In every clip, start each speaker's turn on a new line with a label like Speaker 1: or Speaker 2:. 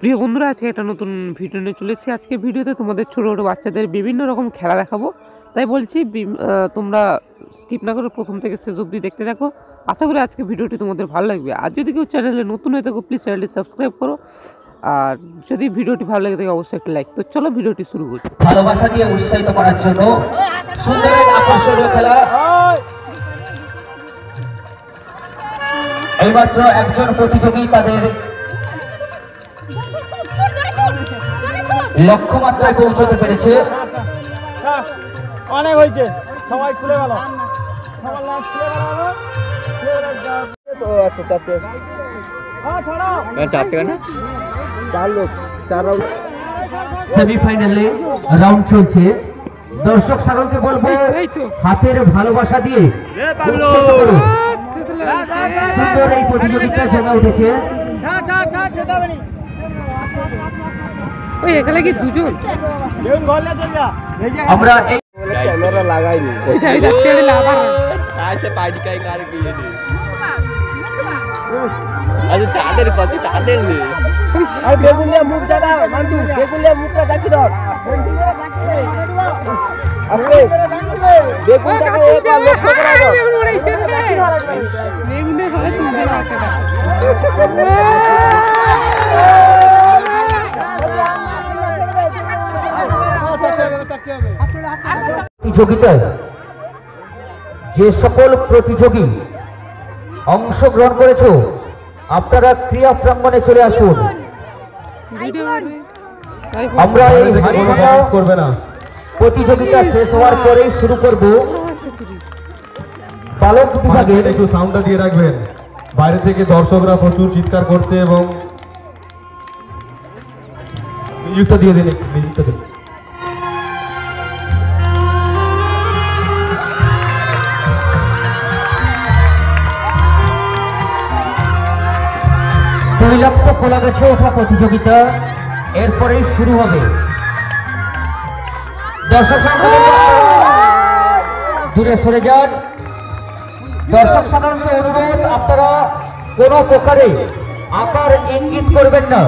Speaker 1: প্রিয় বন্ধুরা, আজকে একটা নতুন ভিডিও নিয়ে চলে এসেছি। আজকে ভিডিওতে তোমাদের ছোটো ছোটো বাচ্চাদের বিভিন্ন রকম খেলা দেখাবো, তাই বলছি তোমরা স্কিপ না করে প্রথম থেকে শেষ অবধি দেখতে থাকো। আশা করি আজকে ভিডিওটি তোমাদের ভালো লাগবে। আর যদি কেউ চ্যানেলে নতুন হয়ে থাকো, প্লিজ চ্যানেলটি সাবস্ক্রাইব করো। আর যদি ভিডিওটি ভালো লাগে থাকে অবশ্যই একটা লাইক। তো চলো ভিডিওটি শুরু করি।
Speaker 2: ভালোবাসা দিয়ে উৎসাহিত করার জন্য সুন্দর আকর্ষণীয় খেলা। এইমাত্র একজন প্রতিযোগী তাদের লক্ষ্যমাত্রায় পৌঁছতে পেরেছে।
Speaker 3: অনেক হয়েছে, সবাই খুলে গেল।
Speaker 2: সেমিফাইনালে রাউন্ড চলছে। দর্শক সাগরকে বলবো হাতের ভালোবাসা দিয়ে সুন্দর এই প্রতিযোগিতা জমে উঠেছে।
Speaker 1: এখানে কি দুজন
Speaker 2: আমরা এই
Speaker 3: ক্যামেরা লাগাইনি। তাদের কথা তাদের নেই। আর বেগুনিয়া মুখ জায়গা মান্দু, বেগুনিয়া মুখটা দেখি ধর। আপনি বেগুন টাকা একবার লক্ষ্য করা দাও।
Speaker 1: বেগুনে ভালো সুন্দর আছে না।
Speaker 2: প্রতিযোগিতায় যে সকল প্রতিযোগী অংশগ্রহণ করেছো, আপনারা ক্রীড়া প্রাঙ্গণে চলে আসুন। আমরা এই করবে না প্রতিযোগিতা শেষ হওয়ার পরেই শুরু করব। বালক বিভাগে
Speaker 4: একটু সাউন্ডটা দিয়ে রাখবেন। বাইরে থেকে দর্শকরা প্রচুর চিৎকার করছে এবং মিউজিকটা দিয়ে দিন, মিউজিকটা দিন।
Speaker 2: তৈলাক্ত খোলা গেছে ওঠা প্রতিযোগিতা এরপরেই শুরু হবে। দর্শক দূরে সরে যান। দর্শক সাধারণত অনুরোধ, আপনারা কোনো প্রকারে আকার ইঙ্গিত করবেন না।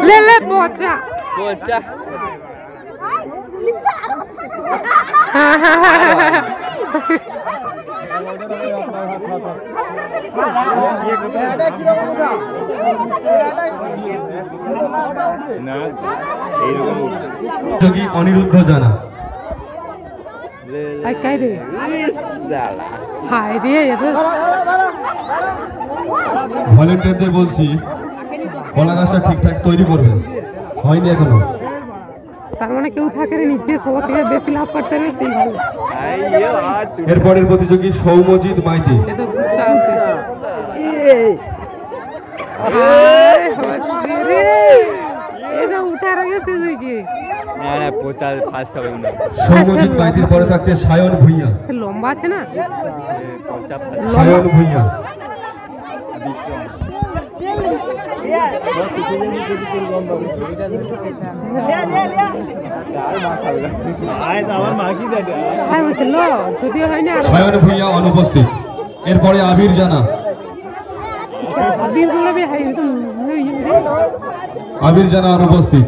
Speaker 1: লেলে পচা
Speaker 3: পচা
Speaker 4: অনিরুদ্ধ জানা ভলেন্টিয়ারদের বলছি কলা গাছটা ঠিকঠাক তৈরি করবে, হয়নি এখনো।
Speaker 1: তার মানে কেউ থাকে নিচে, সবার থেকে বেশি লাভ করতে হবে সেই ভালো।
Speaker 4: এরপরের প্রতিযোগী সৌমজিৎ মাইতি। সৌমজিৎ মাইতির পরে থাকছে সায়ন ভুঁইয়া।
Speaker 1: লম্বা আছে না,
Speaker 4: সায়ন ভুঁইয়া। সায়ন ভুঁইয়া অনুপস্থিত। এরপরে আবির জানা। আবির জানা অনুপস্থিত।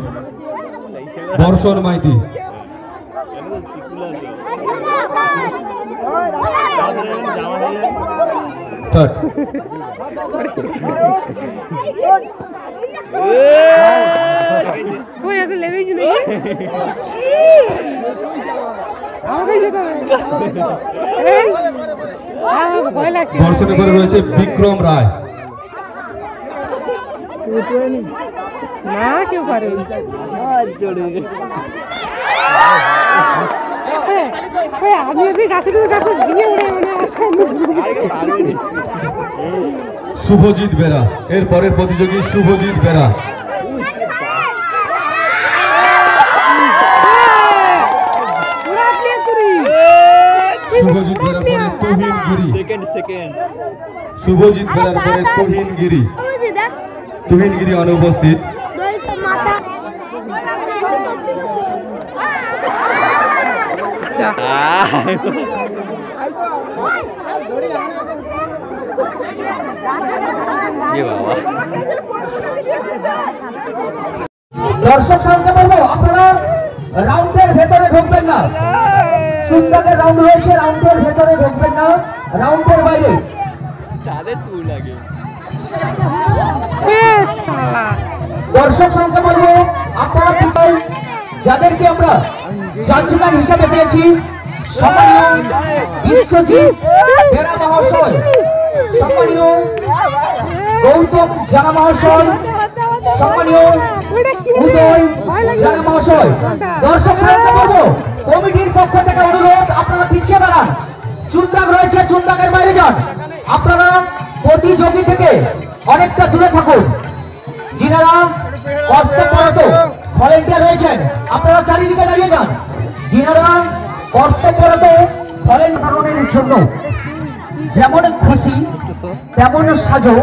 Speaker 4: বর্ষণ মাইতি। স্টার্ট। বর্ষণের পরে রয়েছে বিক্রম রায়।
Speaker 1: না কেউ পারে আমি গাছে গাছে দিয়ে
Speaker 4: শুভজিৎ বেরা। এর পরের প্রতিযোগী শুভজিৎ বেরা। শুভজিৎ বেরা পরে তুহিন গিরি। শুভজিৎ ফেরার পরে তুহিনগিরি অনুপস্থিত।
Speaker 2: দর্শক সঙ্গে বলবো আপনারা রাউন্ডের ভেতরে ঢুকবেন না। সুন্দরের রাউন্ড রয়েছে, রাউন্ডের ভেতরে ঢুকবেন না, রাউন্ডের বাইরে। দর্শক সঙ্গে বলবো আপনারা যাদেরকে আমরা জাজম্যান হিসাবে পেয়েছি, সম্মানীয় বিশ্বজিৎ বেরা মহাশয়, সম্মানীয় গৌতম জানা মহাশয়, সম্মানীয় উদয় জানা মহাশয়। দর্শক সঙ্গে বলবো কমিটির পক্ষ থেকে অনুরোধ আপনারা পিছিয়ে দাঁড়ান। চুনদাগ রয়েছে, চুনদাগের বাইরে যান। আপনারা প্রতিযোগী থেকে অনেকটা দূরে থাকুন। যিনারা কর্তব্যরত ভলেন্টিয়ার রয়েছেন আপনারা চারিদিকে দাঁড়িয়ে যান। যিনারা কর্তব্যরত ভলেন্টিয়ারের জন্য যেমন খুশি তেমন সাজো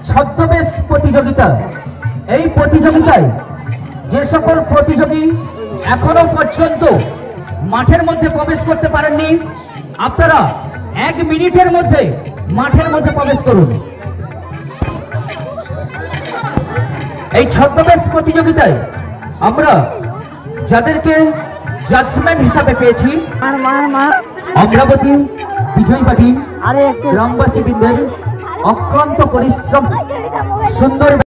Speaker 2: ছদ্মবেশ প্রতিযোগিতা। এই প্রতিযোগিতায় যে সকল প্রতিযোগী এখনো পর্যন্ত মাঠের মধ্যে প্রবেশ করতে পারেননি, আপনারা 1 মিনিটের মধ্যে মাঠের মধ্যে প্রবেশ করুন। এই ছদ্মবেশ প্রতিযোগিতায় আমরা যাদেরকে জাজম্যান হিসাবে পেয়েছি, অগ্রবতী বিজয় পাটিল গ্রামবাসী বৃন্দের অক্লান্ত পরিশ্রম সুন্দর